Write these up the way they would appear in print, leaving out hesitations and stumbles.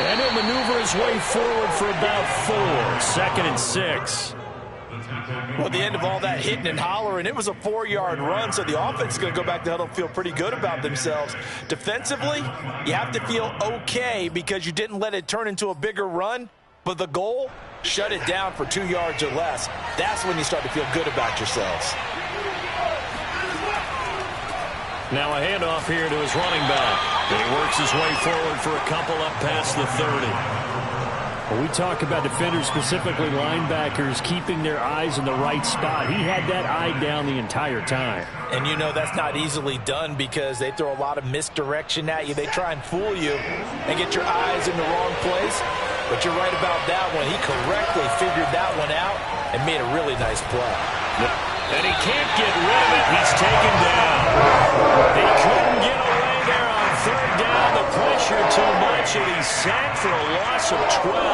And he'll maneuver his way forward for about 4. 2nd and 6. Well, at the end of all that hitting and hollering, it was a 4-yard run, so the offense is going to go back to huddle and feel pretty good about themselves. Defensively, you have to feel okay because you didn't let it turn into a bigger run, but the goal, shut it down for 2 yards or less. That's when you start to feel good about yourselves. Now a handoff here to his running back. And he works his way forward for a couple up past the 30. Well, we talk about defenders, specifically linebackers, keeping their eyes in the right spot. He had that eye down the entire time. And you know that's not easily done because they throw a lot of misdirection at you. They try and fool you and get your eyes in the wrong place. But you're right about that one. He correctly figured that one out and made a really nice play. Yep. And he can't get rid of it. He's taken down. He couldn't get away there on 3rd down. The pressure too much, and he's sacked for a loss of 12.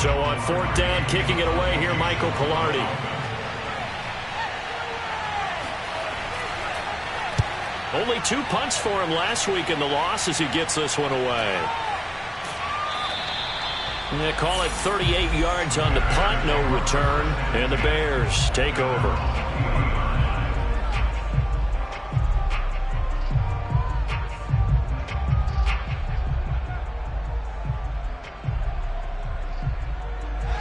So on 4th down, kicking it away here, Michael Pilardi. Only 2 punts for him last week in the loss as he gets this one away. And they call it 38 yards on the punt, no return, and the Bears take over.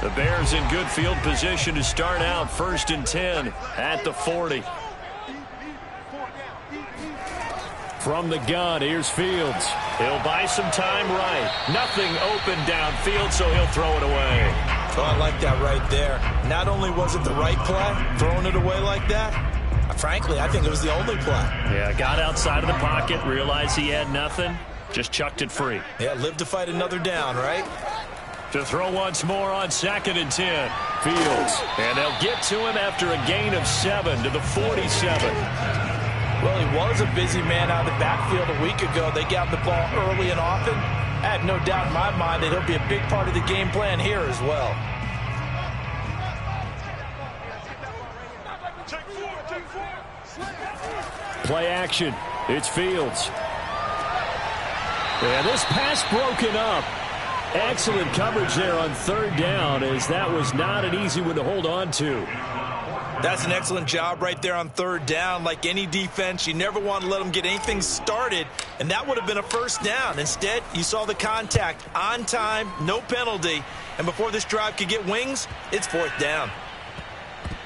The Bears in good field position to start out 1st and 10 at the 40. From the gun, here's Fields. He'll buy some time right. Nothing open downfield, so he'll throw it away. Oh, I like that right there. Not only was it the right play, throwing it away like that, frankly, I think it was the only play. Yeah, got outside of the pocket, realized he had nothing, just chucked it free. Yeah, live to fight another down, right? To throw once more on 2nd and 10. Fields. And they'll get to him after a gain of 7 to the 47. Well, he was a busy man out of the backfield a week ago. They got the ball early and often. I have no doubt in my mind that he'll be a big part of the game plan here as well. Play action. It's Fields. And this pass broken up. Excellent coverage there on 3rd down, as that was not an easy one to hold on to. That's an excellent job right there on 3rd down. Like any defense, you never want to let them get anything started, and that would have been a 1st down. Instead, you saw the contact on time, no penalty, and before this drive could get wings, it's 4th down.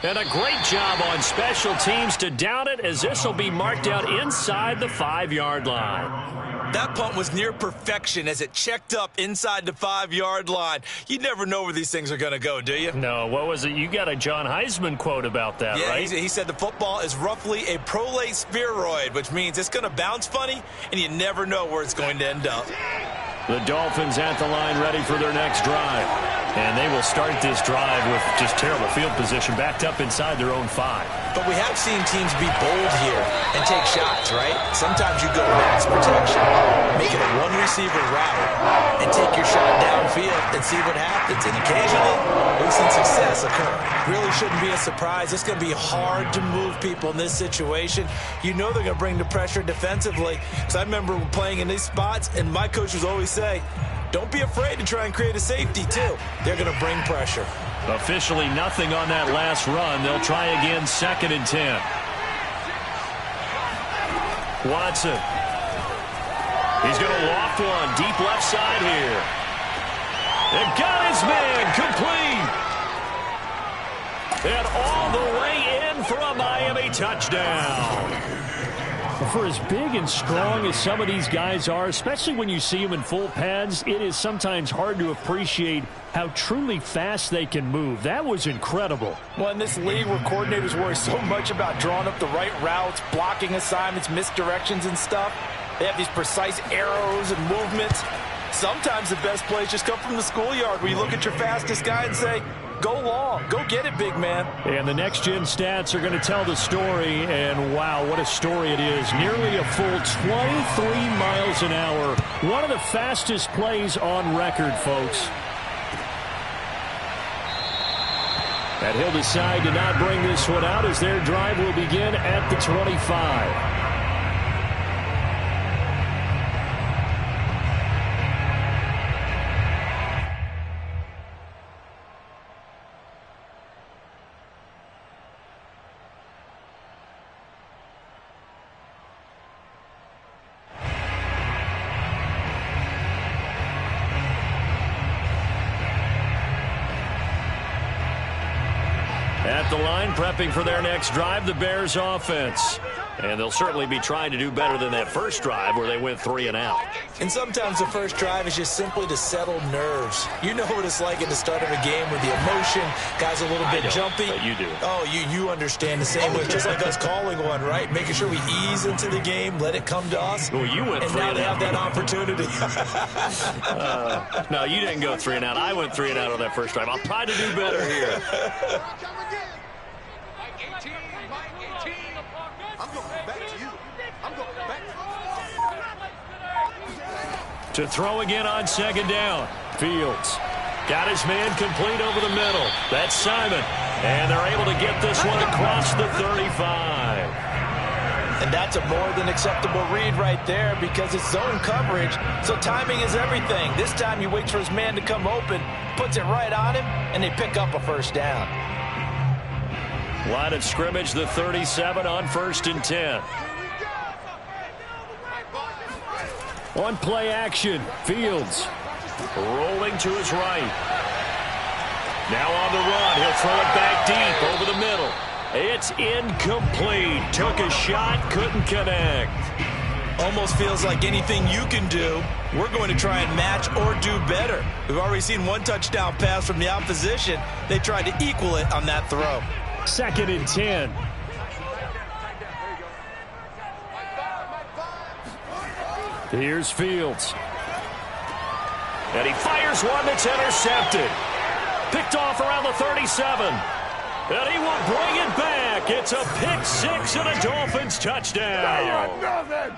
And a great job on special teams to down it, as this will be marked out inside the 5-yard line. That punt was near perfection as it checked up inside the 5-yard line. You never know where these things are going to go, do you? No, what was it? You got a John Heisman quote about that, right? Yeah, he said the football is roughly a prolate spheroid, which means it's going to bounce funny, and you never know where it's going to end up. The Dolphins at the line ready for their next drive. And they will start this drive with just terrible field position, backed up inside their own 5. But we have seen teams be bold here and take shots, right? Sometimes you go max protection, make it a one-receiver route, and take your shot downfield and see what happens. And occasionally, we've seen success occur. Really shouldn't be a surprise. It's going to be hard to move people in this situation. You know they're going to bring the pressure defensively. Because I remember playing in these spots, and my coaches always say, don't be afraid to try and create a safety, too. They're going to bring pressure. Officially nothing on that last run. They'll try again 2nd and 10. Watson. He's going to loft one deep left side here. And got his man complete. And all the way in for a Miami touchdown. For as big and strong as some of these guys are, especially when you see them in full pads, it is sometimes hard to appreciate how truly fast they can move. That was incredible. Well, in this league where coordinators worry so much about drawing up the right routes, blocking assignments, misdirections and stuff, they have these precise arrows and movements. Sometimes the best plays just come from the schoolyard where you look at your fastest guy and say, go long. Go get it, big man. And the next-gen stats are going to tell the story, and wow, what a story it is. Nearly a full 23 miles an hour. One of the fastest plays on record, folks. And he'll decide to not bring this one out as their drive will begin at the 25. At the line, prepping for their next drive, the Bears offense. And they'll certainly be trying to do better than that first drive where they went 3 and out. And sometimes the first drive is just simply to settle nerves. You know what it's like at the start of a game with the emotion, guys a little bit jumpy. But you do. Oh, you understand the same way. It's just like us calling one, right? Making sure we ease into the game, let it come to us. Well, you went 3 and out. And now they have that opportunity. No, you didn't go 3 and out. I went 3 and out on that first drive. I'll try to do better here. To throw again on second down. Fields got his man complete over the middle. That's Simon. And they're able to get this one across the 35. And that's a more than acceptable read right there because it's zone coverage, so timing is everything. This time he waits for his man to come open, puts it right on him, and they pick up a first down. Line of scrimmage, the 37 on 1st and 10. On play action, Fields rolling to his right. Now on the run, he'll throw it back deep over the middle. It's incomplete. Took a shot, couldn't connect. Almost feels like anything you can do, we're going to try and match or do better. We've already seen one touchdown pass from the opposition. They tried to equal it on that throw. 2nd and 10. Here's Fields. And he fires one that's intercepted. Picked off around the 37. And he will bring it back. It's a pick six and a Dolphins touchdown.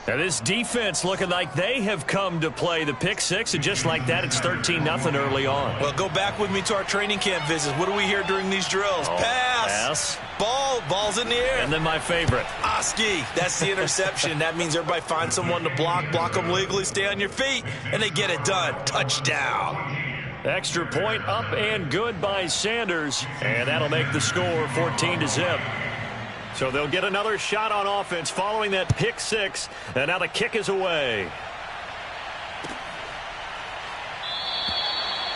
And this defense looking like they have come to play the pick six, and just like that, it's 13-0 early on. Well, go back with me to our training camp visits. What do we hear during these drills? Pass. Ball's in the air. And then my favorite. Oski. That's the interception. That means everybody finds someone to block them legally, stay on your feet, and they get it done. Touchdown. Extra point up and good by Sanders, and that'll make the score 14-0. So they'll get another shot on offense following that pick six, and now the kick is away.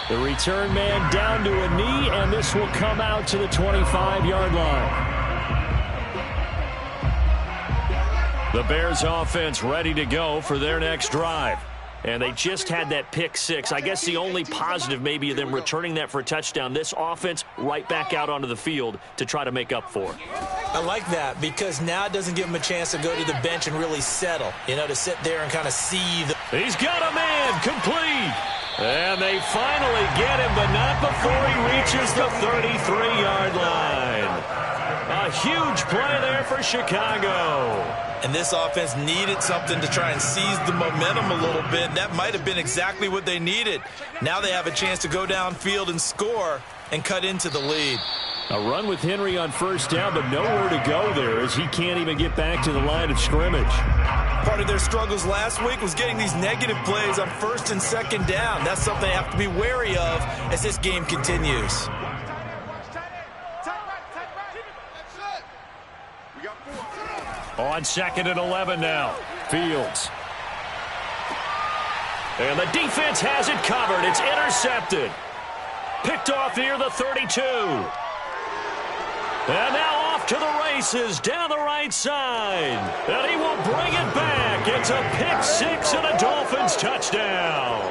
The return man down to a knee, and this will come out to the 25-yard line. The Bears offense ready to go for their next drive. And they just had that pick six. I guess the only positive maybe of them returning that for a touchdown. This offense right back out onto the field to try to make up for it. I like that because now it doesn't give him a chance to go to the bench and really settle, to sit there and kind of see. He's got a man complete. And they finally get him, but not before he reaches the 33-yard line. A huge play there for Chicago. And this offense needed something to try and seize the momentum a little bit. That might have been exactly what they needed. Now they have a chance to go downfield and score and cut into the lead. A run with Henry on first down, but nowhere to go there as he can't even get back to the line of scrimmage. Part of their struggles last week was getting these negative plays on 1st and 2nd down. That's something they have to be wary of as this game continues. On 2nd and 11 now. Fields. And the defense has it covered. It's intercepted. Picked off near the 32. And now off to the races down the right side. And he will bring it back. It's a pick six and a Dolphins touchdown.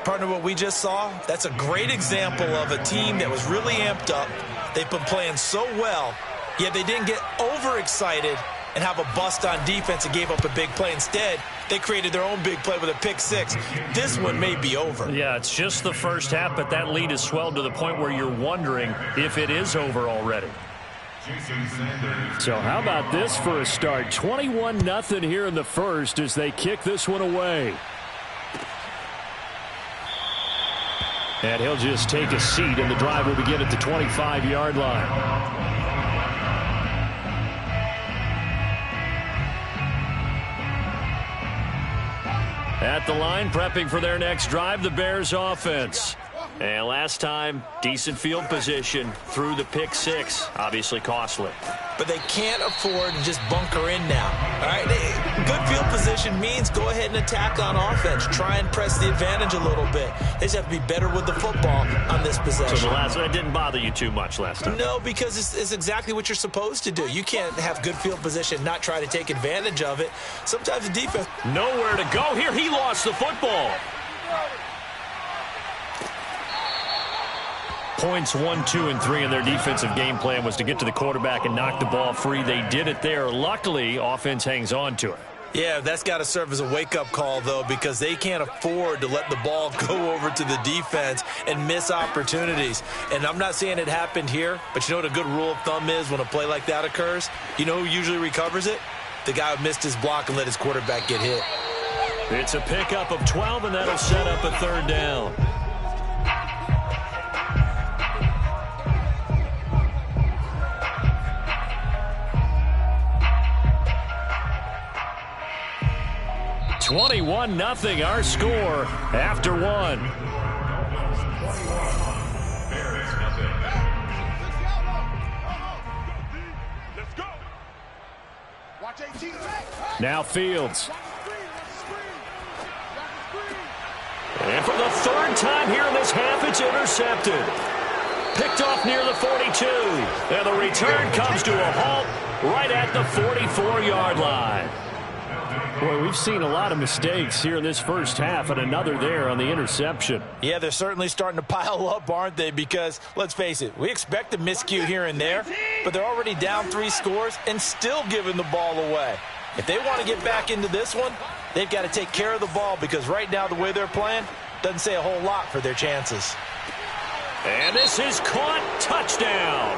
Partner, what we just saw, that's a great example of a team that was really amped up. They've been playing so well, yet they didn't get overexcited and have a bust on defense and gave up a big play. Instead, they created their own big play with a pick six. This one may be over. Yeah, it's just the first half, but that lead has swelled to the point where you're wondering if it is over already. So how about this for a start? 21-0 here in the first as they kick this one away. And he'll just take a seat, and the drive will begin at the 25-yard line. At the line, prepping for their next drive, the Bears offense. And last time, decent field position through the pick six. Obviously costly. But they can't afford to just bunker in now. All right, good field position means go ahead and attack on offense. Try and press the advantage a little bit. They just have to be better with the football on this possession. So the last one didn't bother you too much last time? No, because it's exactly what you're supposed to do. You can't have good field position, not try to take advantage of it. Sometimes the defense... Nowhere to go here. He lost the football. Points 1, 2, and 3 in their defensive game plan was to get to the quarterback and knock the ball free. They did it there. Luckily, offense hangs on to it. Yeah, that's got to serve as a wake-up call, though, because they can't afford to let the ball go over to the defense and miss opportunities. And I'm not saying it happened here, but you know what a good rule of thumb is when a play like that occurs? You know who usually recovers it? The guy who missed his block and let his quarterback get hit. It's a pickup of 12, and that'll set up a third down. (21-0) our score after one. Now Fields. And for the third time here in this half, it's intercepted. Picked off near the 42. And the return comes to a halt right at the 44-yard line. Boy, we've seen a lot of mistakes here in this first half, and another there on the interception. Yeah, they're certainly starting to pile up, aren't they? Because, let's face it, we expect a miscue here and there, but they're already down 3 scores and still giving the ball away. If they want to get back into this one, they've got to take care of the ball, because right now the way they're playing doesn't say a whole lot for their chances. And this is caught. Touchdown.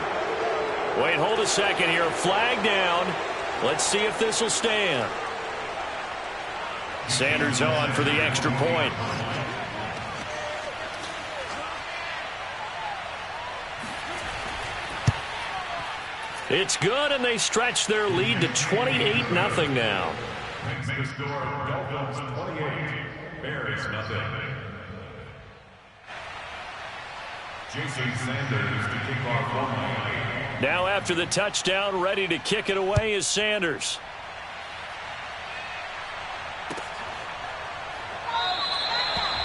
Wait, hold a second here. Flag down. Let's see if this will stand. Sanders on for the extra point. It's good, and they stretch their lead to 28-0 now. Next score, Dolphins 28, Bears 0. Jason Sanders to kick off one. Now after the touchdown, ready to kick it away is Sanders.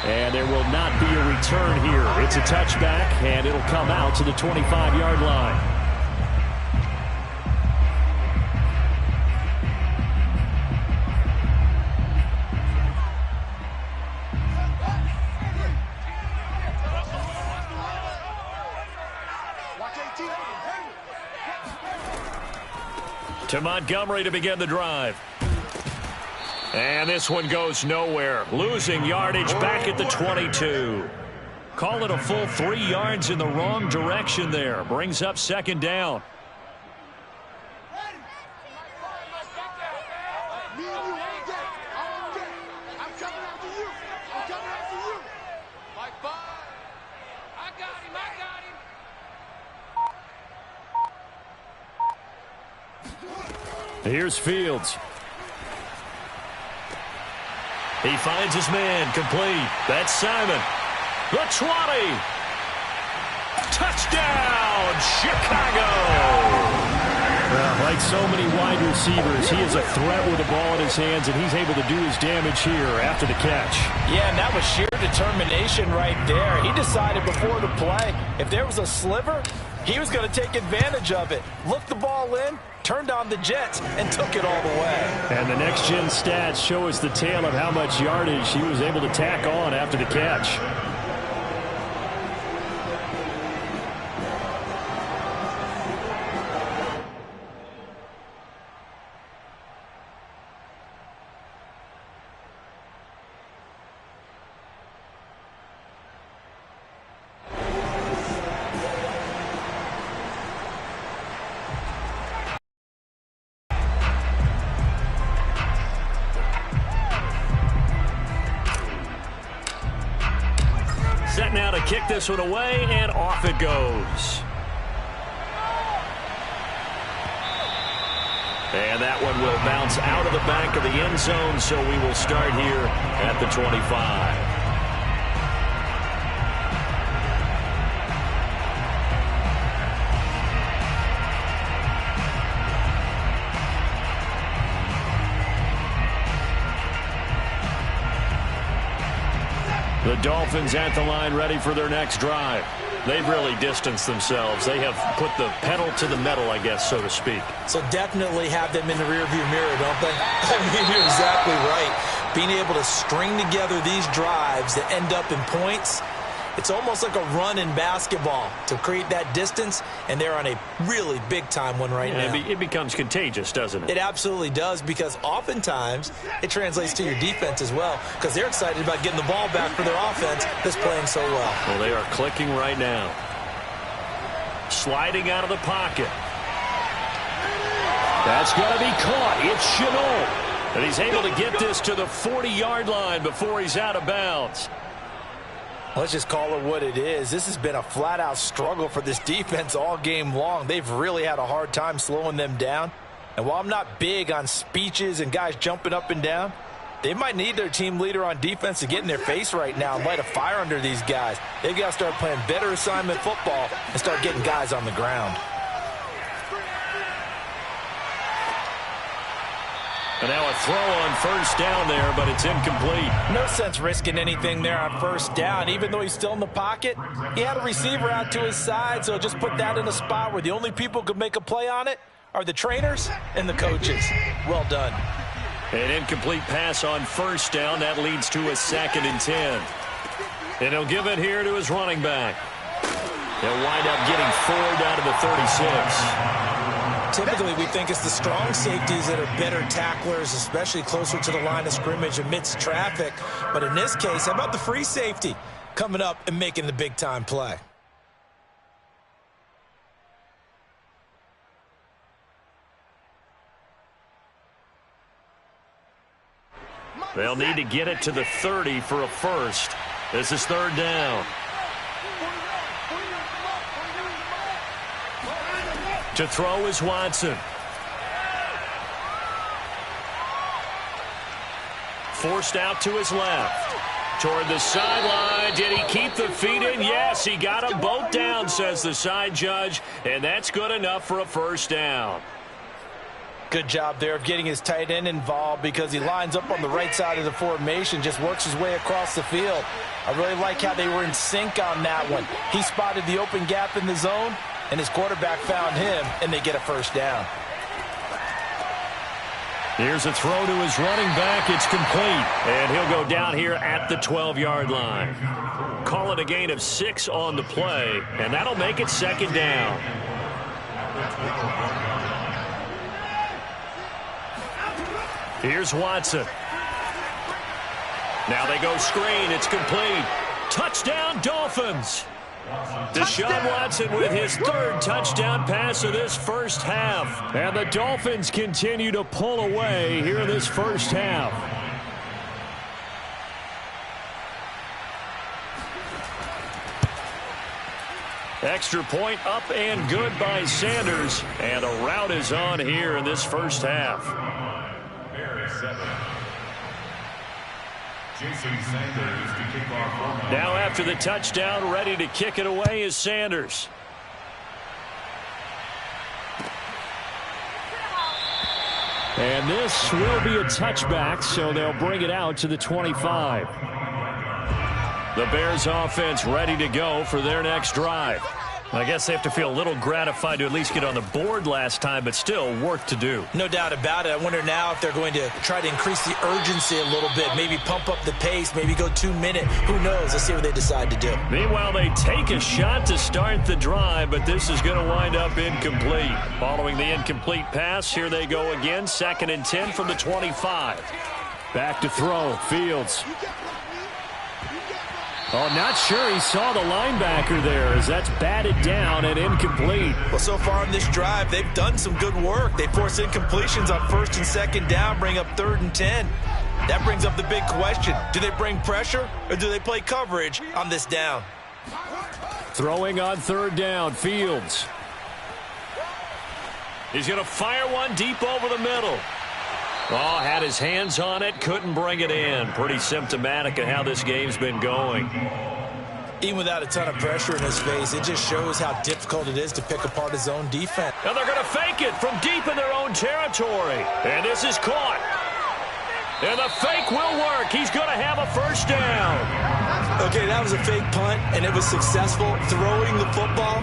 And there will not be a return here. It's a touchback, and it'll come out to the 25-yard line. To Montgomery to begin the drive. And this one goes nowhere. Losing yardage back at the 22. Call it a full 3 yards in the wrong direction there. Brings up second down. Here's Fields. He finds his man, complete. That's Simon. The 20. Touchdown, Chicago. Well, like so many wide receivers, he is a threat with the ball in his hands, and he's able to do his damage here after the catch. Yeah, and that was sheer determination right there. He decided before the play, if there was a sliver, he was going to take advantage of it. Looked the ball in, turned on the jets, and took it all the way. And the next-gen stats show us the tale of how much yardage he was able to tack on after the catch. now to kick this one away, and off it goes. And that one will bounce out of the back of the end zone, so we will start here at the 25. The Dolphins at the line ready for their next drive. They've really distanced themselves. They have put the pedal to the metal, I guess, so to speak. So definitely have them in the rearview mirror, don't they? I mean, you're exactly right. Being able to string together these drives that end up in points, it's almost like a run in basketball to create that distance, and they're on a really big-time one right now. It becomes contagious, doesn't it? It absolutely does, because oftentimes it translates to your defense as well, because they're excited about getting the ball back for their offense that's playing so well. Well, they are clicking right now. Sliding out of the pocket. That's going to be caught. It's Chenault. And he's able to get this to the 40-yard line before he's out of bounds. Let's just call it what it is. This has been a flat-out struggle for this defense all game long. They've really had a hard time slowing them down. And while I'm not big on speeches and guys jumping up and down, they might need their team leader on defense to get in their face right now and light a fire under these guys. They've got to start playing better assignment football and start getting guys on the ground. And now a throw on first down there, but it's incomplete. No sense risking anything there on first down. Even though he's still in the pocket, he had a receiver out to his side, so just put that in a spot where the only people who could make a play on it are the trainers and the coaches. Well done. An incomplete pass on first down. That leads to a 2nd and 10. And he'll give it here to his running back. They'll wind up getting 4 down to the 36. Typically, we think it's the strong safeties that are better tacklers, especially closer to the line of scrimmage amidst traffic. But in this case, how about the free safety coming up and making the big-time play? They'll need to get it to the 30 for a first. This is 3rd down. To throw is Watson. Forced out to his left. Toward the sideline. Did he keep the feet in? Yes, he got them both down, says the side judge. And that's good enough for a first down. Good job there of getting his tight end involved, because he lines up on the right side of the formation, just works his way across the field. I really like how they were in sync on that one. He spotted the open gap in the zone, and his quarterback found him, and they get a first down. Here's a throw to his running back. It's complete, and he'll go down here at the 12-yard line. Call it a gain of 6 on the play, and that'll make it 2nd down. Here's Watson. Now they go screen. It's complete. Touchdown, Dolphins. Deshaun Watson with his 3rd touchdown pass of this first half. And the Dolphins continue to pull away here in this first half. Extra point up and good by Sanders. And a rout is on here in this first half. Now after the touchdown, ready to kick it away is Sanders. And this will be a touchback, so they'll bring it out to the 25. The Bears offense ready to go for their next drive. I guess they have to feel a little gratified to at least get on the board last time, but still work to do. No doubt about it. I wonder now if they're going to try to increase the urgency a little bit, maybe pump up the pace, maybe go 2-minute. Who knows? Let's see what they decide to do. Meanwhile, they take a shot to start the drive, but this is going to wind up incomplete. Following the incomplete pass, here they go again, 2nd and 10 from the 25. Back to throw, Fields. Oh, not sure he saw the linebacker there as that's batted down and incomplete. Well, so far on this drive, they've done some good work. They force incompletions on 1st and 2nd down, bring up 3rd and 10. That brings up the big question. Do they bring pressure or do they play coverage on this down? Throwing on third down, Fields. He's going to fire one deep over the middle. Oh, had his hands on it, couldn't bring it in. Pretty symptomatic of how this game's been going. Even without a ton of pressure in his face, it just shows how difficult it is to pick apart his own defense. And they're going to fake it from deep in their own territory. And this is caught. And the fake will work. He's going to have a first down. Okay, that was a fake punt, and it was successful throwing the football.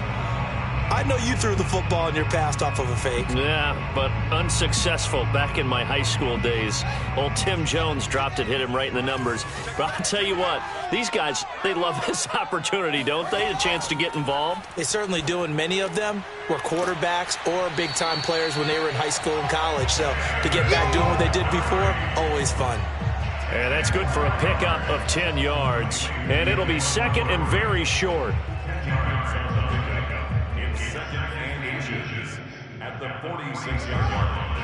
I know you threw the football in your past off of a fake. Yeah, but unsuccessful back in my high school days. Old Tim Jones dropped it, hit him right in the numbers. But I'll tell you what, these guys, they love this opportunity, don't they? A chance to get involved. They certainly do, and many of them were quarterbacks or big-time players when they were in high school and college. So to get back doing what they did before, always fun. And that's good for a pickup of 10 yards. And it'll be second and very short. At the 46-yard line.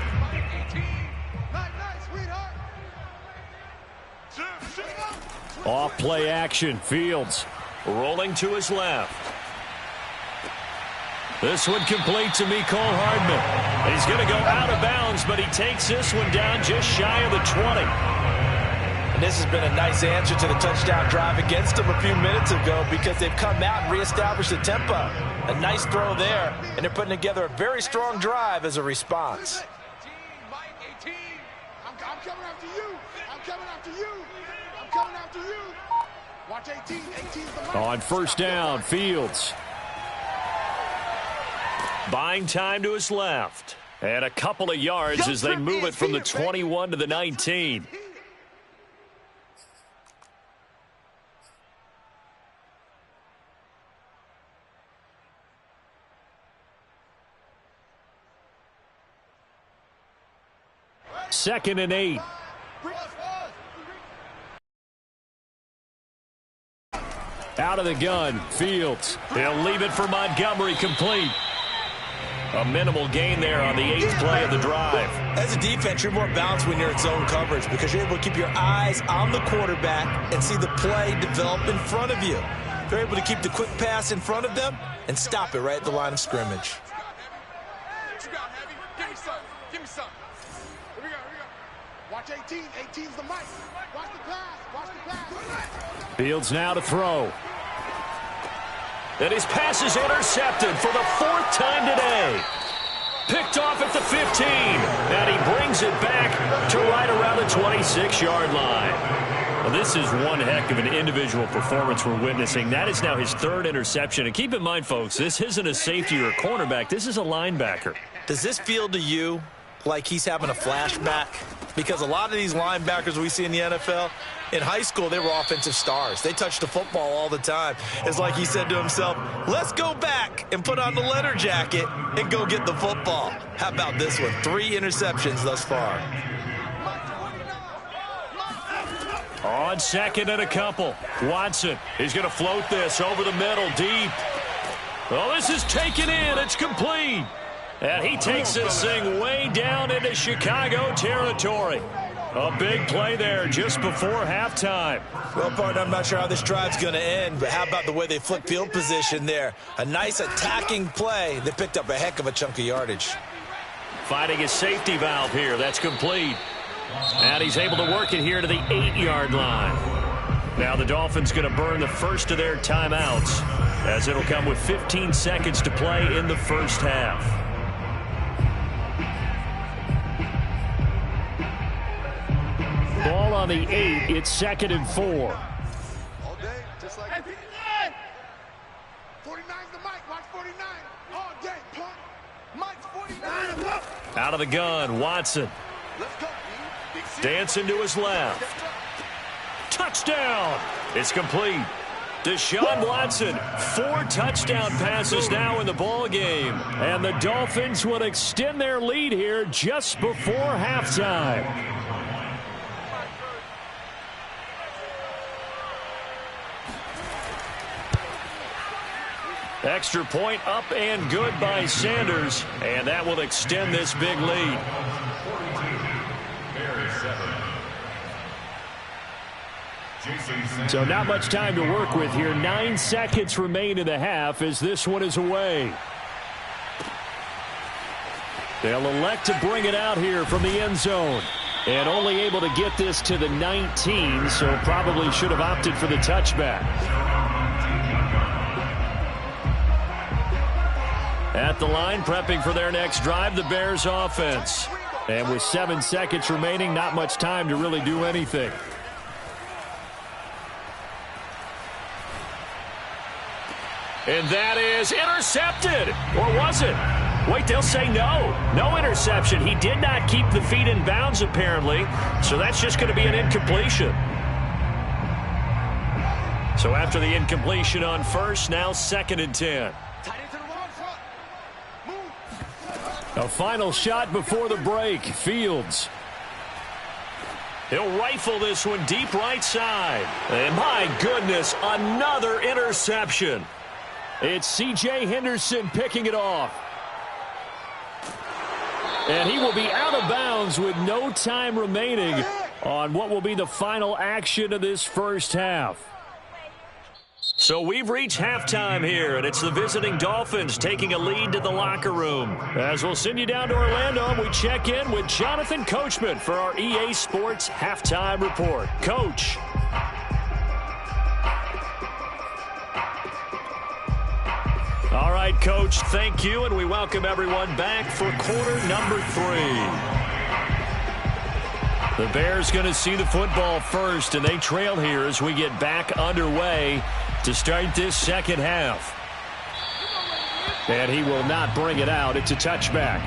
Off play action, Fields rolling to his left. This one complete to Mecole Hardman. He's going to go out of bounds, but he takes this one down just shy of the 20. And this has been a nice answer to the touchdown drive against them a few minutes ago because they've come out and reestablished the tempo. A nice throw there, and they're putting together a very strong drive as a response. I'm coming after you. I'm coming after you. I'm coming after you. Watch 18. 18's the line. On first down, Fields. Buying time to his left. And a couple of yards as they move it from the 21 to the 19. Second and 8. Out of the gun, Fields. He'll leave it for Montgomery, complete. A minimal gain there on the 8th play of the drive. As a defense, you're more balanced when you're in zone coverage because you're able to keep your eyes on the quarterback and see the play develop in front of you. They're able to keep the quick pass in front of them and stop it right at the line of scrimmage. Give me some. Here we go. Watch 18. 18's the mic. Watch the pass. Watch the pass. Fields now to throw. And his pass is intercepted for the 4th time today. Picked off at the 15. And he brings it back to right around the 26-yard line. Well, this is one heck of an individual performance we're witnessing. That is now his 3rd interception. And keep in mind, folks, this isn't a safety or a cornerback. This is a linebacker. Does this feel to you like he's having a flashback? Because a lot of these linebackers we see in the NFL, in high school, they were offensive stars. They touched the football all the time. It's like he said to himself, let's go back and put on the leather jacket and go get the football. How about this one? 3 interceptions thus far. On second and a couple. Watson is going to float this over the middle deep. Well, this is taken in. It's complete. And he takes this thing way down into Chicago territory. A big play there just before halftime. Well, partner, I'm not sure how this drive's going to end, but how about the way they flip field position there? A nice attacking play. They picked up a heck of a chunk of yardage. Finding his safety valve here. That's complete. And he's able to work it here to the 8-yard line. Now the Dolphins going to burn the first of their timeouts as it'll come with 15 seconds to play in the first half. Ball on the 8. It's 2nd and 4. All day, just like 49's the mic. Watch 49. All day, punt. Mike's 49. Out of the gun, Watson. Let's go, Dancing to his left. Touchdown. It's complete. Deshaun Watson, 4 touchdown passes now in the ball game. And the Dolphins will extend their lead here just before halftime. Extra point up and good by Sanders, and that will extend this big lead. 42, Bears 7. So not much time to work with here. 9 seconds remain in the half as this one is away. They'll elect to bring it out here from the end zone. And only able to get this to the 19, so probably should have opted for the touchback. At the line, prepping for their next drive, the Bears offense. And with 7 seconds remaining, not much time to really do anything. And that is intercepted. Or was it? Wait, they'll say no. No interception. He did not keep the feet in bounds, apparently. So that's just going to be an incompletion. So after the incompletion on first, now 2nd and 10. A final shot before the break. Fields. He'll rifle this one deep right side. And my goodness, another interception. It's C.J. Henderson picking it off. And he will be out of bounds with no time remaining on what will be the final action of this first half. So we've reached halftime here, and it's the visiting Dolphins taking a lead to the locker room. As we'll send you down to Orlando, and we check in with Jonathan Coachman for our EA Sports Halftime Report. Coach. All right, Coach, thank you, and we welcome everyone back for quarter number 3. The Bears going to see the football first, and they trail here as we get back underway to start this second half. And he will not bring it out. It's a touchback.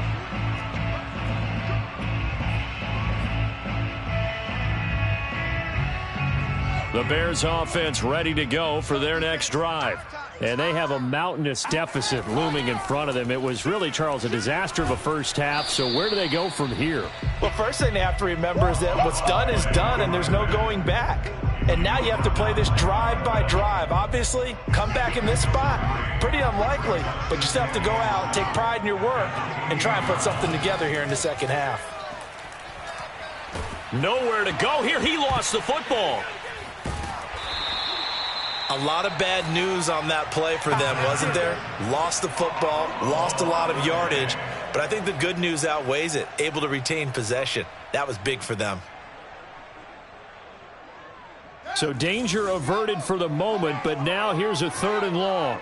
The Bears offense ready to go for their next drive. And they have a mountainous deficit looming in front of them. It was really, Charles, a disaster of a first half. So where do they go from here? Well, first thing they have to remember is that what's done is done, and there's no going back. And now you have to play this drive by drive. Obviously, come back in this spot, pretty unlikely. But you still have to go out, take pride in your work, and try and put something together here in the second half. Nowhere to go here. He lost the football. A lot of bad news on that play for them, wasn't there? Lost the football, lost a lot of yardage, but I think the good news outweighs it. Able to retain possession. That was big for them. So danger averted for the moment, but now here's a 3rd and long.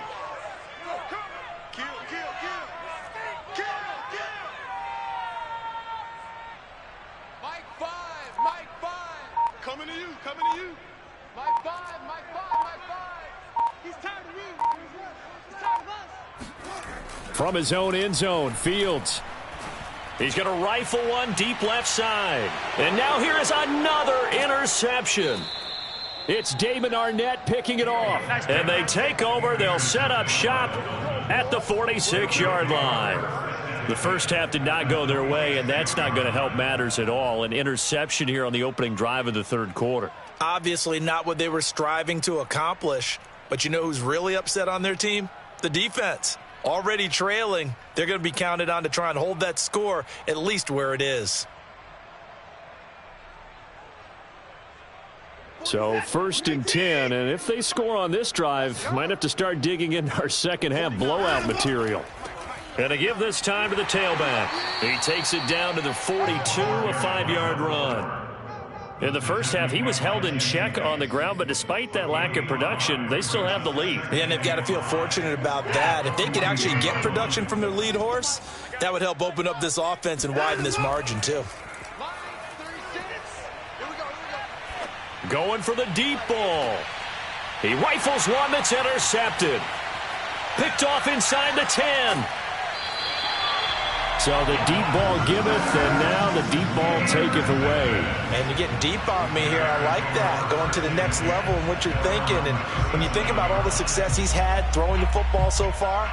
Mike 5. Coming to you. Mike 5. He's tired of you. He's tired of us. From his own end zone, Fields. He's going to rifle one deep left side. And now here is another interception. It's Damon Arnett picking it off. And they take over. They'll set up shop at the 46-yard line. The first half did not go their way, and that's not going to help matters at all. An interception here on the opening drive of the third quarter. Obviously not what they were striving to accomplish. But you know who's really upset on their team? The defense. Already trailing. They're going to be counted on to try and hold that score at least where it is. So 1st and 10, and if they score on this drive, might have to start digging into our second half blowout material. And to give this time to the tailback. He takes it down to the 42, a 5-yard run. In the first half, he was held in check on the ground, but despite that lack of production, they still have the lead. And they've got to feel fortunate about that. If they could actually get production from their lead horse, that would help open up this offense and widen this margin too. Going for the deep ball. He rifles one that's intercepted. Picked off inside the 10. So the deep ball giveth, and now the deep ball taketh away. And you're getting deep on me here. I like that. Going to the next level in what you're thinking. And when you think about all the success he's had throwing the football so far,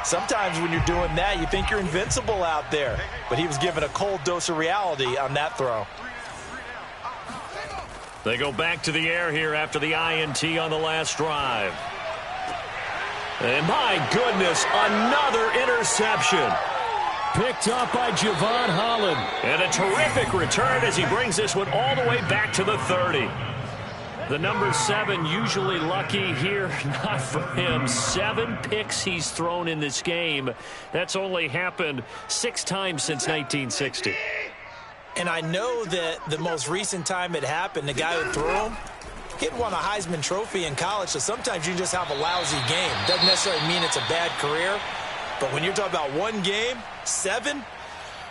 sometimes when you're doing that, you think you're invincible out there. But he was given a cold dose of reality on that throw. They go back to the air here after the INT on the last drive. And my goodness, another interception. Picked up by Javon Holland. And a terrific return as he brings this one all the way back to the 30. The number 7 usually lucky here. Not for him. 7 picks he's thrown in this game. That's only happened 6 times since 1960. And I know that the most recent time it happened, the guy who threw him, he won a Heisman Trophy in college, so sometimes you just have a lousy game. Doesn't necessarily mean it's a bad career, but when you're talking about one game, 7,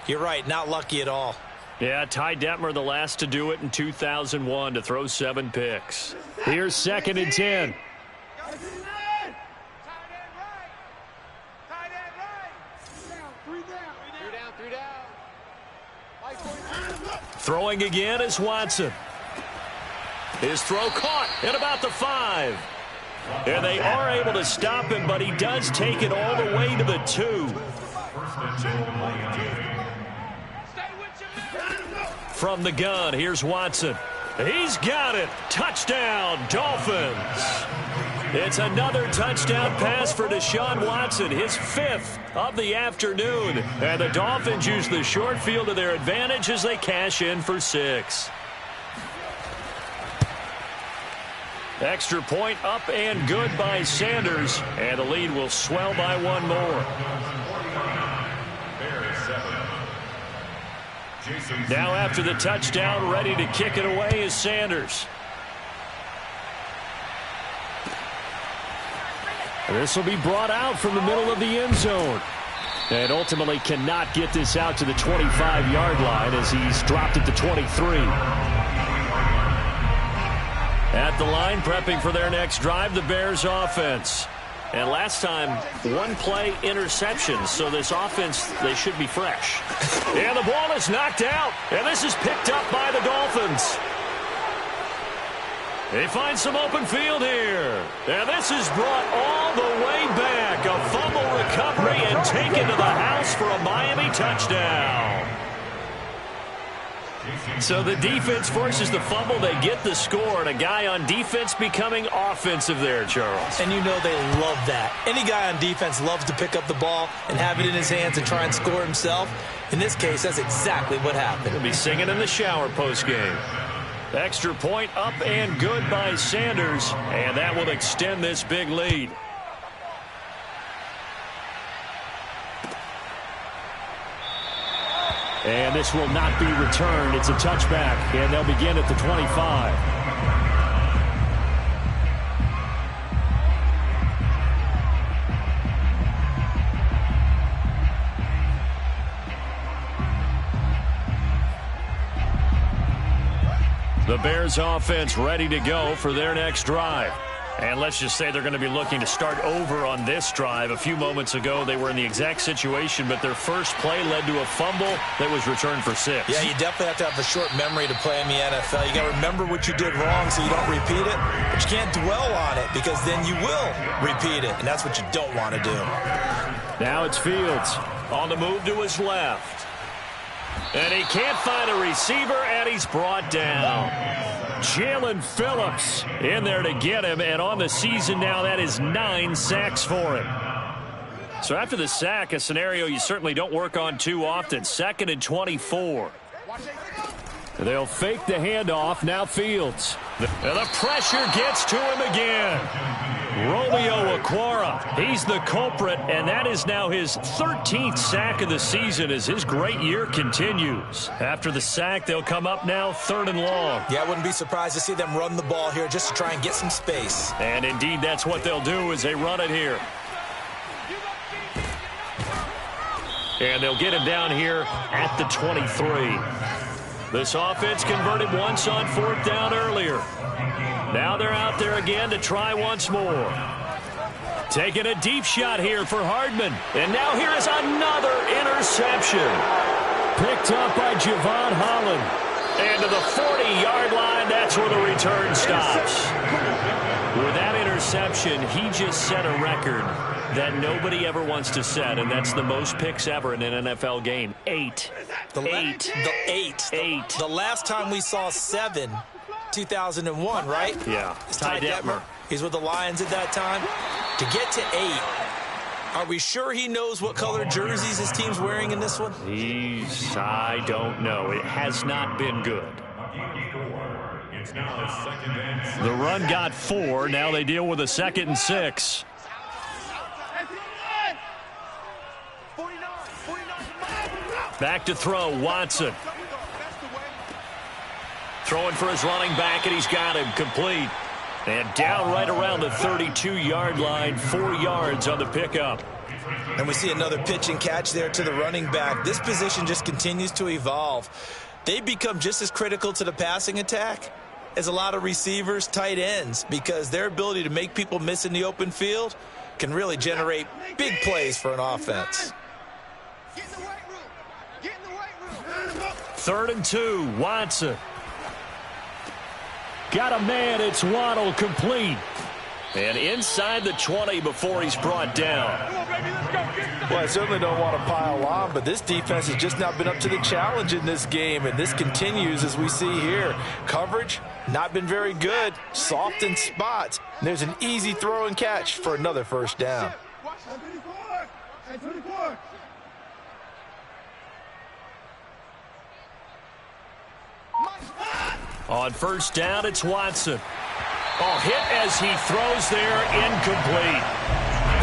you're right, not lucky at all. Yeah, Ty Detmer, the last to do it in 2001, to throw 7 picks. Here's 2nd and 10. Throwing again is Watson. His throw caught at about the 5. And they are able to stop him, but he does take it all the way to the 2. From the gun, here's Watson. He's got it. Touchdown, Dolphins. It's another touchdown pass for Deshaun Watson, his 5th of the afternoon. And the Dolphins use the short field to their advantage as they cash in for 6. Extra point up and good by Sanders. And the lead will swell by 1 more. Now after the touchdown, ready to kick it away is Sanders. This will be brought out from the middle of the end zone. And ultimately cannot get this out to the 25-yard line as he's dropped at the 23. At the line, prepping for their next drive, the Bears offense. And last time, 1 play interception, so this offense, they should be fresh. And the ball is knocked out, and this is picked up by the Dolphins. They find some open field here. And this is brought all the way back. A fumble recovery and taken to the house for a Miami touchdown. So the defense forces the fumble. They get the score, and a guy on defense becoming offensive there, Charles. And you know they love that. Any guy on defense loves to pick up the ball and have it in his hands and try and score himself. In this case, that's exactly what happened. He'll be singing in the shower postgame. Extra point up and good by Sanders, and that will extend this big lead. And this will not be returned. It's a touchback, and they'll begin at the 25. The Bears offense ready to go for their next drive. And let's just say they're going to be looking to start over on this drive. A few moments ago, they were in the exact situation, but their first play led to a fumble that was returned for 6. Yeah, you definitely have to have a short memory to play in the NFL. You got to remember what you did wrong so you don't repeat it, but you can't dwell on it because then you will repeat it, and that's what you don't want to do. Now it's Fields on the move to his left. And he can't find a receiver, and he's brought down. Jalen Phillips in there to get him, and on the season now, that is 9 sacks for him. So after the sack, a scenario you certainly don't work on too often. 2nd and 24. They'll fake the handoff. Now Fields. And the pressure gets to him again. Romeo Okwara, he's the culprit, and that is now his 13th sack of the season as his great year continues. After the sack, they'll come up now 3rd and long. Yeah, I wouldn't be surprised to see them run the ball here just to try and get some space. And indeed, that's what they'll do as they run it here. And they'll get him down here at the 23. This offense converted once on 4th down earlier. Now they're out there again to try once more. Taking a deep shot here for Hardman. And now here is another interception. Picked up by Javon Holland. And to the 40-yard line, that's where the return stops. With that interception, he just set a record that nobody ever wants to set, and that's the most picks ever in an NFL game. 8. The last time we saw 7, 2001, right? Yeah. Ty Detmer. He's with the Lions at that time. To get to 8, are we sure he knows what color jerseys his team's wearing in this one? I don't know. It has not been good. It's now 2nd and 6. The run got 4. Now they deal with a 2nd and 6. Back to throw, Watson. Throwing for his running back, and he's got him complete. And down right around the 32-yard line, 4 yards on the pickup. And we see another pitch and catch there to the running back. This position just continues to evolve. They become just as critical to the passing attack as a lot of receivers, tight ends, because their ability to make people miss in the open field can really generate big plays for an offense. 3rd and 2, Watson. Got a man, it's Waddle, complete. And inside the 20 before he's brought down. Well, I certainly don't want to pile on, but this defense has just not been up to the challenge in this game, and this continues as we see here. Coverage, not been very good, soft in spots. And there's an easy throw and catch for another first down. On first down, it's Watson. Oh, hit as he throws there, incomplete.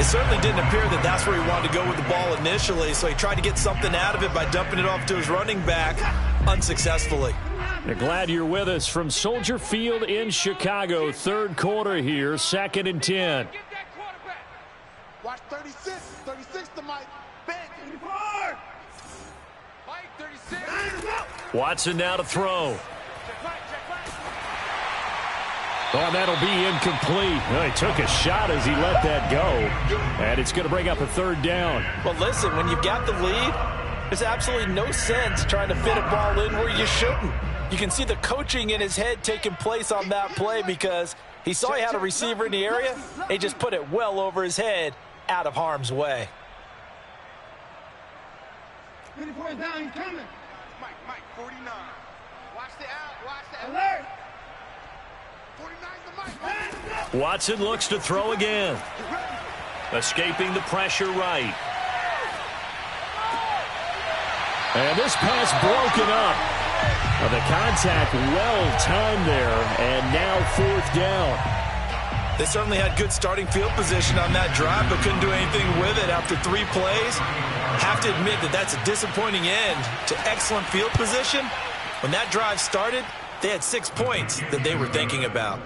It certainly didn't appear that that's where he wanted to go with the ball initially, so he tried to get something out of it by dumping it off to his running back unsuccessfully. We're glad you're with us from Soldier Field in Chicago. 3rd quarter here, 2nd and 10. Watch 36. 36 to Mike. Bang. 34. Mike, 36. Watson now to throw. Oh, that'll be incomplete. Well, he took a shot as he let that go. And it's going to bring up a 3rd down. Well, listen, when you've got the lead, there's absolutely no sense trying to fit a ball in where you shouldn't. You can see the coaching in his head taking place on that play because he saw he had a receiver in the area. He just put it well over his head out of harm's way. 24 down, he's coming. Mike, 49. Watch the out, watch the alert. 49's the Mike. Watson looks to throw again. Escaping the pressure right. And this pass broken up. Well, the contact well-timed there, and now 4th down. They certainly had good starting field position on that drive, but couldn't do anything with it after 3 plays. Have to admit that that's a disappointing end to excellent field position. When that drive started, they had 6 points that they were thinking about.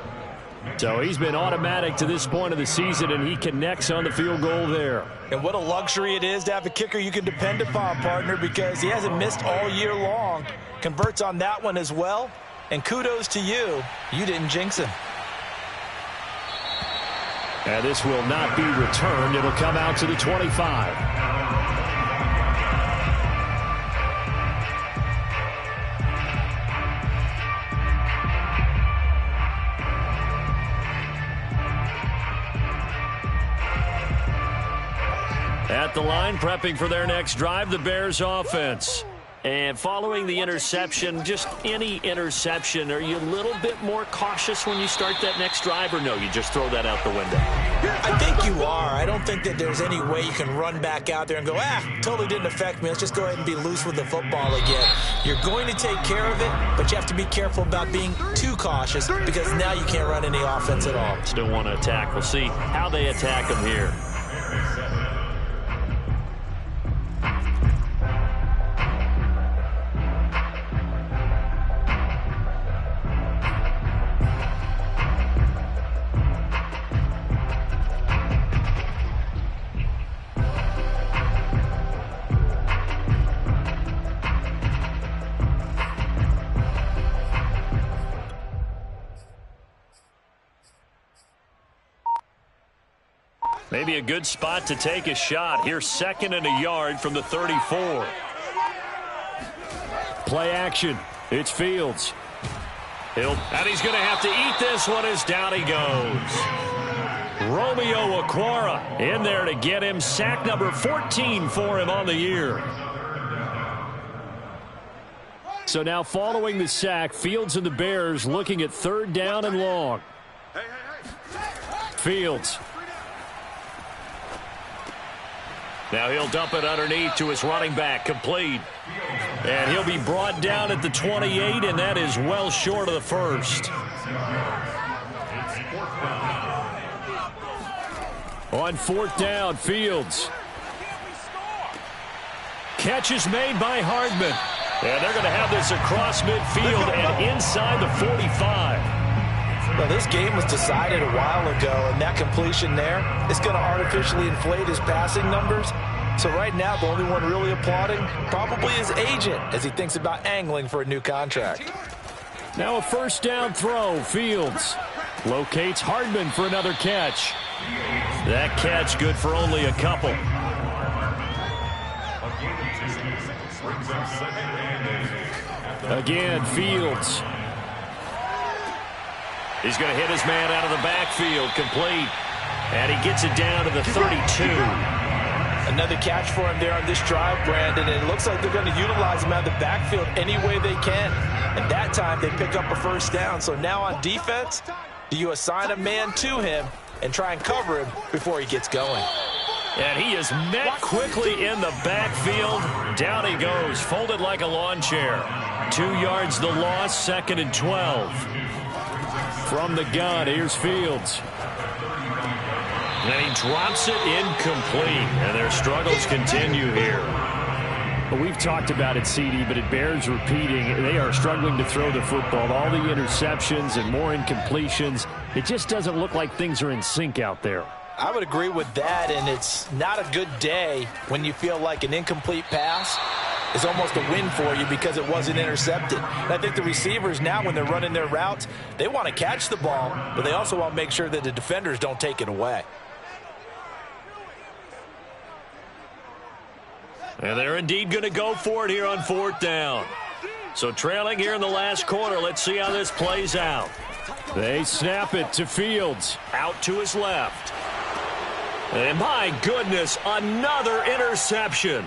So he's been automatic to this point of the season, and he connects on the field goal there. And what a luxury it is to have a kicker you can depend upon, partner, because he hasn't missed all year long. Converts on that one as well. And kudos to you. You didn't jinx him. And this will not be returned. It'll come out to the 25. At the line, prepping for their next drive, the Bears offense. And following the interception, just any interception, are you a little bit more cautious when you start that next drive, or no, you just throw that out the window? I think you are. I don't think that there's any way you can run back out there and go, totally didn't affect me. Let's just go ahead and be loose with the football again. You're going to take care of it, but you have to be careful about being too cautious because now you can't run any offense at all. Still want to attack. We'll see how they attack them here. Maybe a good spot to take a shot. Here's 2nd and a yard from the 34. Play action. It's Fields. And he's going to have to eat this one as down he goes. Romeo Okwara in there to get him. Sack number 14 for him on the year. So now following the sack, Fields and the Bears looking at 3rd down and long. Fields. Now he'll dump it underneath to his running back, complete. And he'll be brought down at the 28, and that is well short of the first. On fourth down, Fields. Catch is made by Hardman. And they're going to have this across midfield and inside the 45. Well, this game was decided a while ago, and that completion there is going to artificially inflate his passing numbers. So right now, the only one really applauding probably his agent as he thinks about angling for a new contract. Now a first down throw. Fields locates Hardman for another catch. That catch good for only a couple. Again, Fields. He's going to hit his man out of the backfield, complete. And he gets it down to the 32. Another catch for him there on this drive, Brandon. And it looks like they're going to utilize him out of the backfield any way they can. And that time they pick up a first down. So now on defense, do you assign a man to him and try and cover him before he gets going? And he is met quickly in the backfield. Down he goes, folded like a lawn chair. 2 yards the loss, 2nd and 12. From the gun, here's Fields. And he drops it incomplete. And their struggles continue here. Well, we've talked about it, CD, but it bears repeating. They are struggling to throw the football. All the interceptions and more incompletions. It just doesn't look like things are in sync out there. I would agree with that, and it's not a good day when you feel like an incomplete pass is almost a win for you because it wasn't intercepted. And I think the receivers now, when they're running their routes, they want to catch the ball, but they also want to make sure that the defenders don't take it away. And they're indeed going to go for it here on fourth down. So trailing here in the last quarter, let's see how this plays out. They snap it to Fields, out to his left. And my goodness, another interception.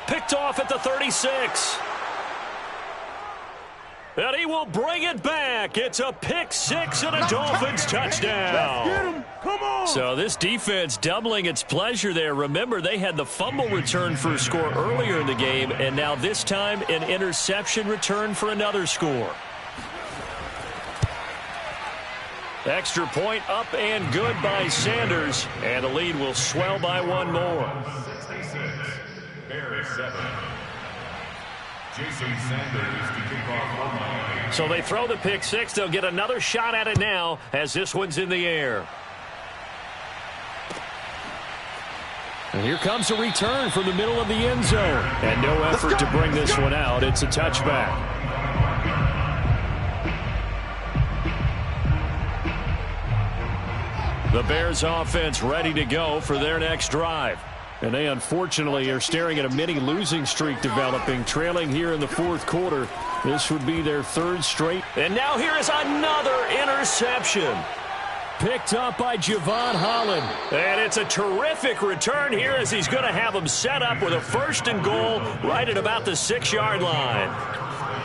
Picked off at the 36. And he will bring it back. It's a pick six and a Dolphins touchdown. Let's get him. Come on. So this defense doubling its pleasure there. Remember, they had the fumble return for a score earlier in the game, and now this time an interception return for another score. Extra point up and good by Sanders, and the lead will swell by one more. 66, Bears 7. Jason Sanders to kick off for Miami. So they throw the pick six. They'll get another shot at it now as this one's in the air. And here comes a return from the middle of the end zone. And no effort to bring this one out. It's a touchback. The Bears offense ready to go for their next drive. And they unfortunately are staring at a mini losing streak developing, trailing here in the fourth quarter. This would be their third straight. And now here is another interception. Picked up by Javon Holland. And it's a terrific return here as he's going to have them set up with a first and goal right at about the 6-yard line.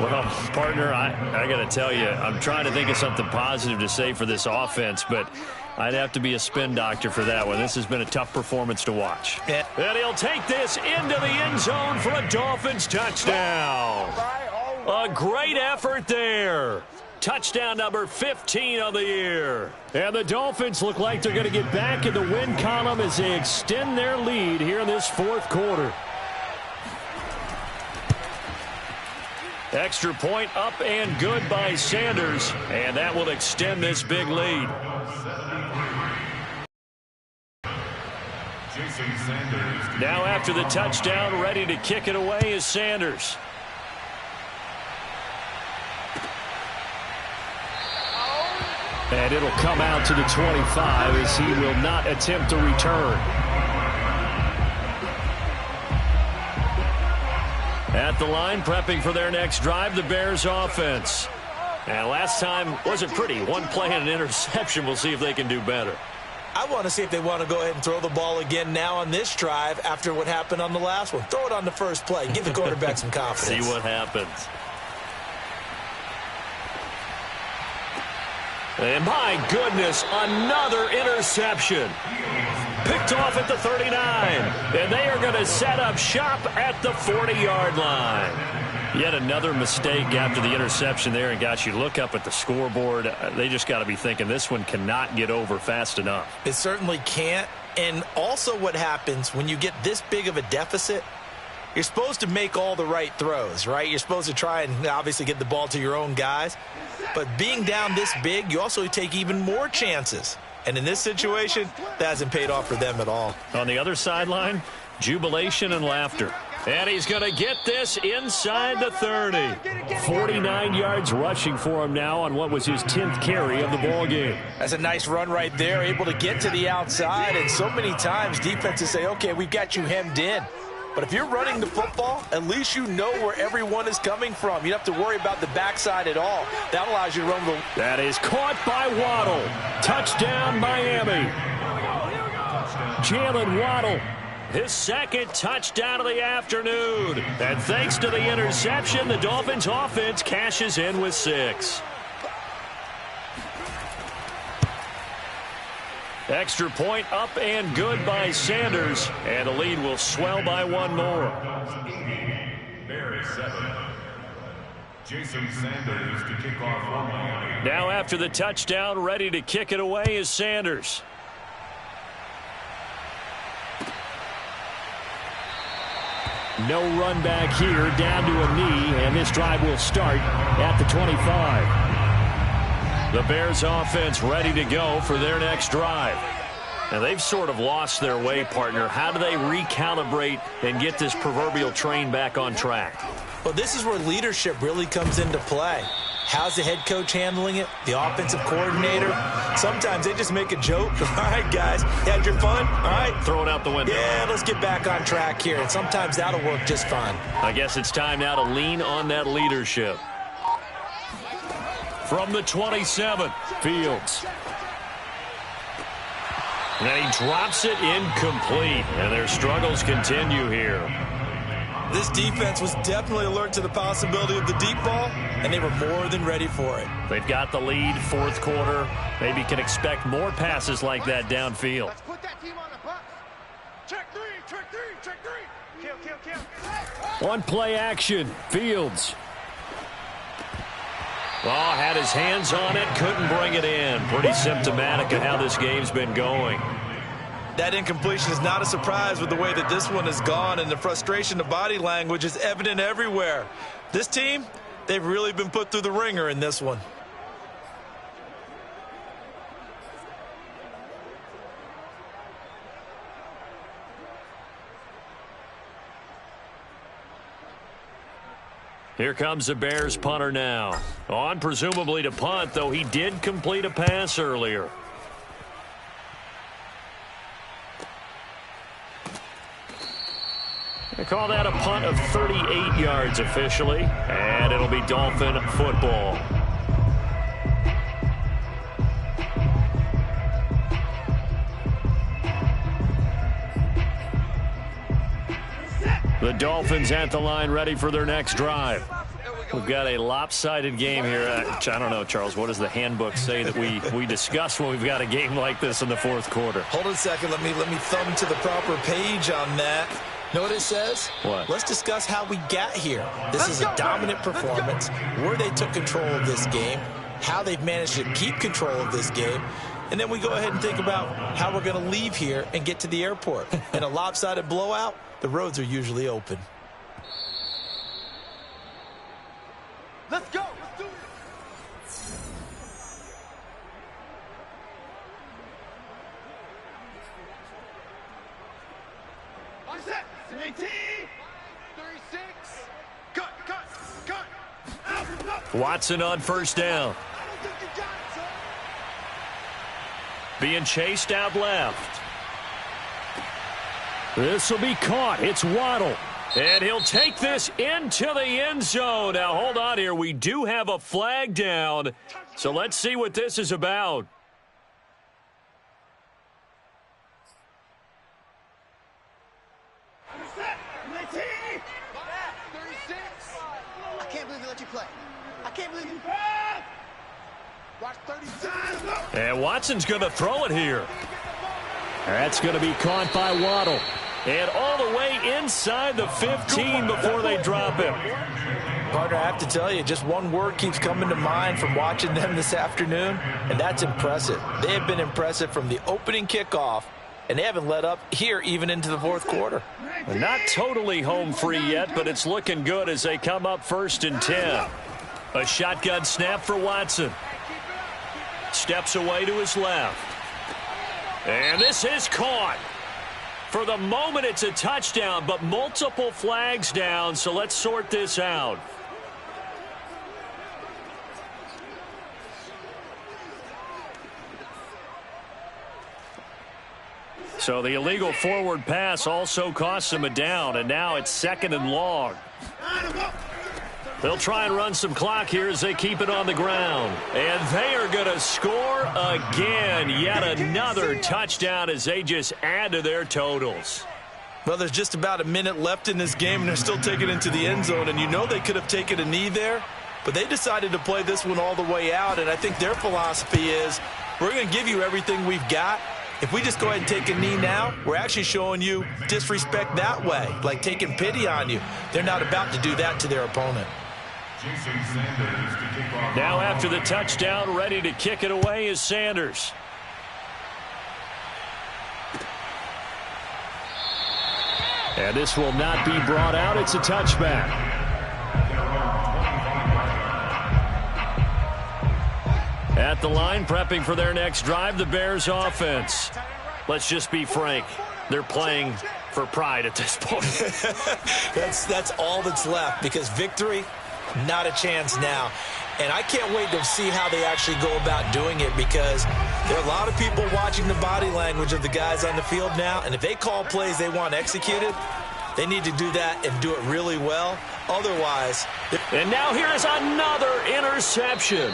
Well, partner, I got to tell you, I'm trying to think of something positive to say for this offense, but I'd have to be a spin doctor for that one. This has been a tough performance to watch. And he'll take this into the end zone for a Dolphins touchdown. A great effort there. Touchdown number 15 of the year. And the Dolphins look like they're going to get back in the win column as they extend their lead here in this fourth quarter. Extra point up and good by Sanders, and that will extend this big lead. Now after the touchdown, ready to kick it away is Sanders. And it'll come out to the 25 as he will not attempt a return. At the line, prepping for their next drive, the Bears offense. And last time wasn't pretty. One play and an interception. We'll see if they can do better. I want to see if they want to go ahead and throw the ball again now on this drive after what happened on the last one. Throw it on the first play. Give the quarterback some confidence. See what happens. And my goodness, another interception. Picked off at the 39. And they are going to set up shop at the 40-yard line. Yet another mistake after the interception there. And, gosh, you look up at the scoreboard, they just got to be thinking this one cannot get over fast enough. It certainly can't. And also what happens when you get this big of a deficit, you're supposed to make all the right throws, right? You're supposed to try and obviously get the ball to your own guys. But being down this big, you also take even more chances. And in this situation, that hasn't paid off for them at all. On the other sideline, jubilation and laughter. And he's going to get this inside the 30. 49 yards rushing for him now on what was his 10th carry of the ball game. That's a nice run right there, able to get to the outside. And so many times defenses say, okay, we've got you hemmed in. But if you're running the football, at least you know where everyone is coming from. You don't have to worry about the backside at all. That allows you to run the... That is caught by Waddle. Touchdown, Miami. Jalen Waddle. His second touchdown of the afternoon. And thanks to the interception, the Dolphins offense cashes in with 6. Extra point up and good by Sanders. And the lead will swell by 1 more. Bears 7. Jason Sanders to kick off for Miami. Now after the touchdown, ready to kick it away is Sanders. No run back here, down to a knee, and this drive will start at the 25. The Bears offense ready to go for their next drive. Now they've sort of lost their way, partner. How do they recalibrate and get this proverbial train back on track? Well, this is where leadership really comes into play. How's the head coach handling it? The offensive coordinator? Sometimes they just make a joke. All right, guys, you had your fun? All right. Throw it out the window. Yeah, let's get back on track here. And sometimes that'll work just fine. I guess it's time now to lean on that leadership. From the 27, Fields. And he drops it incomplete. And their struggles continue here. This defense was definitely alert to the possibility of the deep ball, and they were more than ready for it. They've got the lead, 4th quarter. Maybe can expect more passes like that downfield. Let's put that team on the bus. Check 3, check 3, check 3. Kill. On play action, Fields. Oh, had his hands on it, couldn't bring it in. Pretty symptomatic of how this game's been going. That incompletion is not a surprise with the way that this one has gone, and the frustration of body language is evident everywhere. This team, they've really been put through the ringer in this one. Here comes the Bears punter now. On presumably to punt, though he did complete a pass earlier. They call that a punt of 38 yards officially, and it'll be Dolphin football. The Dolphins at the line ready for their next drive. We've got a lopsided game here. I don't know, Charles, what does the handbook say that we discuss when we've got a game like this in the 4th quarter? Hold on a second. Let me thumb to the proper page on that. Know what it says? What? Let's discuss how we got here. This is a dominant performance, where they took control of this game, how they've managed to keep control of this game, and then we go ahead and think about how we're going to leave here and get to the airport. In a lopsided blowout, the roads are usually open. Let's go. Let's do it. Watch that. 18. 36. Cut. Watson on first down. Being chased out left. This will be caught. It's Waddle. And he'll take this into the end zone. Now, hold on here. We do have a flag down. So let's see what this is about. I can't believe they let you play. I can't believe you. Watch 36. And Watson's going to throw it here. That's going to be caught by Waddle. And all the way inside the 15 before they drop him. Partner, I have to tell you, just one word keeps coming to mind from watching them this afternoon, and that's impressive. They have been impressive from the opening kickoff, and they haven't let up here even into the fourth quarter. Not totally home free yet, but it's looking good as they come up 1st and 10. A shotgun snap for Watson. Steps away to his left. And this is caught. For the moment, it's a touchdown, but multiple flags down, so let's sort this out. So the illegal forward pass also costs him a down, and now it's 2nd and long. They'll try and run some clock here as they keep it on the ground. And they are going to score again. Yet another touchdown as they just add to their totals. Well, there's just about a minute left in this game, and they're still taking it into the end zone. And you know they could have taken a knee there, but they decided to play this one all the way out. And I think their philosophy is, we're going to give you everything we've got. If we just go ahead and take a knee now, we're actually showing you disrespect that way, like taking pity on you. They're not about to do that to their opponent. Now after the touchdown, ready to kick it away is Sanders. And this will not be brought out. It's a touchback. At the line, prepping for their next drive, the Bears offense. Let's just be frank. They're playing for pride at this point. That's all that's left, because victory, not a chance now. And I can't wait to see how they actually go about doing it, because there are a lot of people watching the body language of the guys on the field now, and if they call plays they want executed, they need to do that and do it really well. Otherwise... And now here's another interception.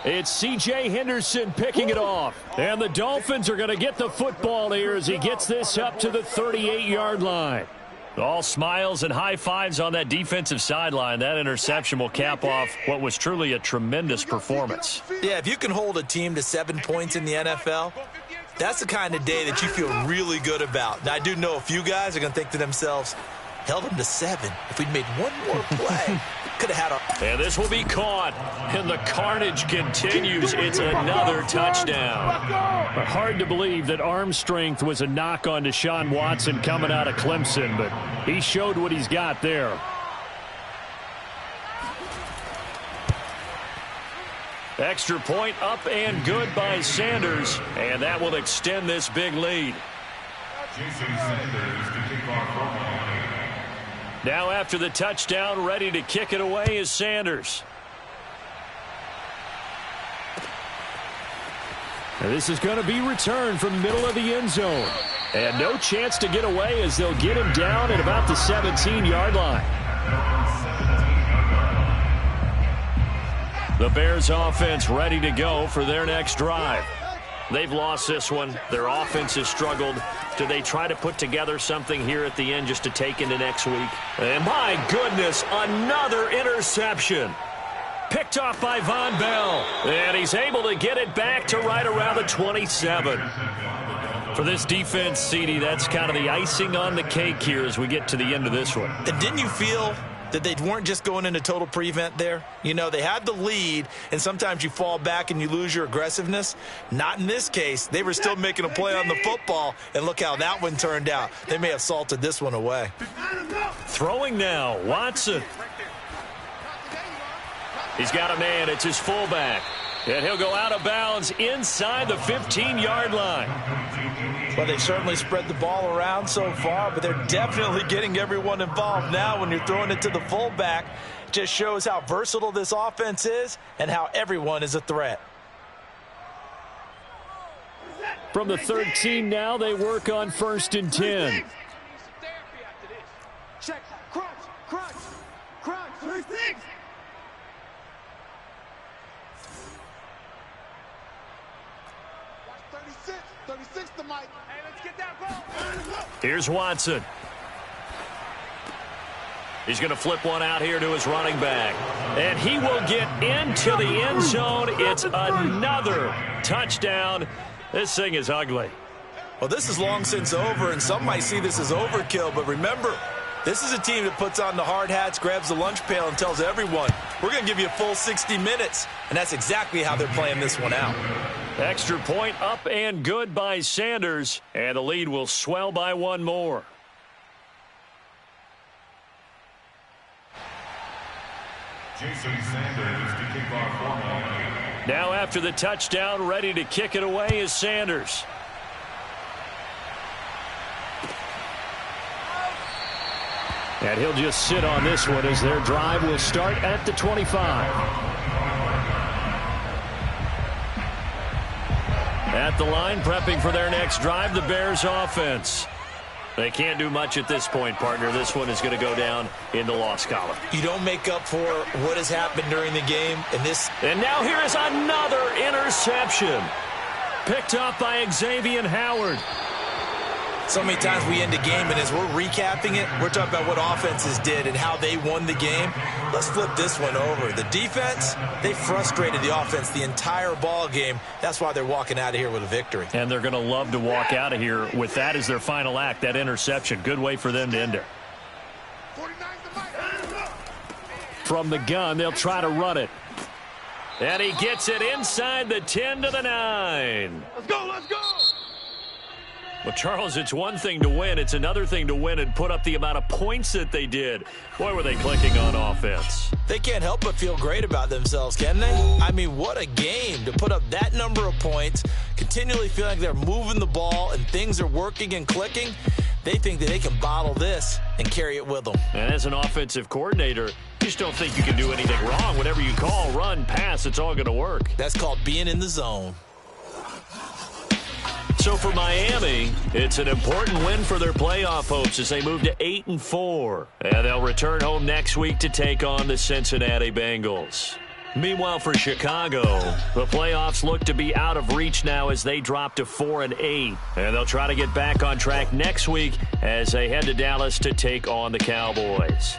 It's C.J. Henderson picking it off. And the Dolphins are going to get the football here as he gets this up to the 38-yard line. All smiles and high fives on that defensive sideline. That interception will cap off what was truly a tremendous performance. Yeah, if you can hold a team to 7 points in the NFL, that's the kind of day that you feel really good about. Now, I do know a few guys are going to think to themselves, held them to 7. If we'd made one more play, could have had a... And this will be caught. And the carnage continues. It's another touchdown. Hard to believe that arm strength was a knock on Deshaun Watson coming out of Clemson, but he showed what he's got there. Extra point up and good by Sanders, and that will extend this big lead. Now after the touchdown, ready to kick it away is Sanders. And this is going to be returned from the middle of the end zone. And no chance to get away as they'll get him down at about the 17-yard line. The Bears offense ready to go for their next drive. They've lost this one. Their offense has struggled. Do they try to put together something here at the end just to take into next week? And my goodness, another interception. Picked off by Von Bell. And he's able to get it back to right around the 27. For this defense, CD, that's kind of the icing on the cake here as we get to the end of this one. And didn't you feel that they weren't just going into total prevent there? You know, they had the lead, and sometimes you fall back and you lose your aggressiveness. Not in this case. They were still making a play on the football, and look how that one turned out. They may have salted this one away. Throwing now, Watson. He's got a man. It's his fullback. And he'll go out of bounds inside the 15-yard line. Well, they certainly spread the ball around so far, but they're definitely getting everyone involved now when you're throwing it to the fullback. Just shows how versatile this offense is and how everyone is a threat. From the 13 now, they work on 1st and 10. Check. Crunch. Crunch. Crunch. 36. Watch 36. 36 to Mike. Hey, let's get that ball. Here's Watson. He's going to flip one out here to his running back. And he will get into the end zone. It's another touchdown. This thing is ugly. Well, this is long since over, and some might see this as overkill, but remember, this is a team that puts on the hard hats, grabs the lunch pail, and tells everyone, we're going to give you a full 60 minutes, and that's exactly how they're playing this one out. Extra point up and good by Sanders, and the lead will swell by one more. Jason Sanders to kick off for Miami. Now after the touchdown, ready to kick it away is Sanders. And he'll just sit on this one as their drive will start at the 25. At the line, prepping for their next drive, the Bears offense. They can't do much at this point, partner. This one is going to go down in the loss column. You don't make up for what has happened during the game. And now here is another interception. Picked up by Xavier Howard. So many times we end a game, and as we're recapping it, we're talking about what offenses did and how they won the game. Let's flip this one over. The defense, they frustrated the offense the entire ball game. That's why they're walking out of here with a victory. And they're going to love to walk out of here with that as their final act, that interception. Good way for them to end it. From the gun, they'll try to run it. And he gets it inside the 10 to the 9. Let's go, let's go! Well, Charles, it's one thing to win. It's another thing to win and put up the amount of points that they did. Boy, were they clicking on offense. They can't help but feel great about themselves, can they? I mean, what a game to put up that number of points, continually feeling like they're moving the ball and things are working and clicking. They think that they can bottle this and carry it with them. And as an offensive coordinator, you just don't think you can do anything wrong. Whatever you call, run, pass, it's all going to work. That's called being in the zone. So for Miami, it's an important win for their playoff hopes as they move to 8-4. And they'll return home next week to take on the Cincinnati Bengals. Meanwhile, for Chicago, the playoffs look to be out of reach now as they drop to 4-8. And they'll try to get back on track next week as they head to Dallas to take on the Cowboys.